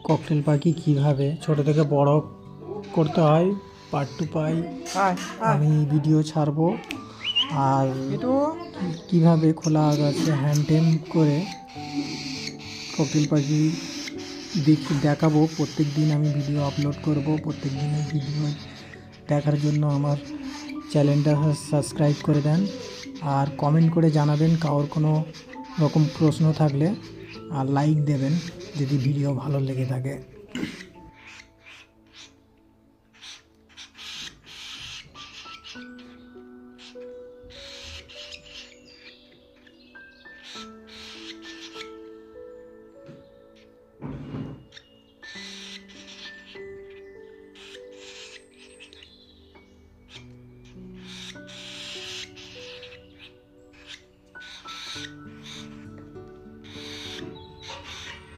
Cocktail পাখি কীভাবে ছোট থেকে বড় করতে হয় পার্ট টু পাই আমি ভিডিও ছাড়বো। আর কীভাবে খোলা আকাশে হ্যান্ড টেম করে ককটেল পাখি দেখাবো। প্রত্যেক দিন আমি ভিডিও আপলোড করব। প্রত্যেক দিনের ভিডিও দেখার জন্য আমার চ্যানেলটা সাবস্ক্রাইব করে দেন আর কমেন্ট করে জানাবেন কারোর কোনো রকম প্রশ্ন থাকলে, আর লাইক দেবেন যদি ভিডিও ভালো লেগে থাকে।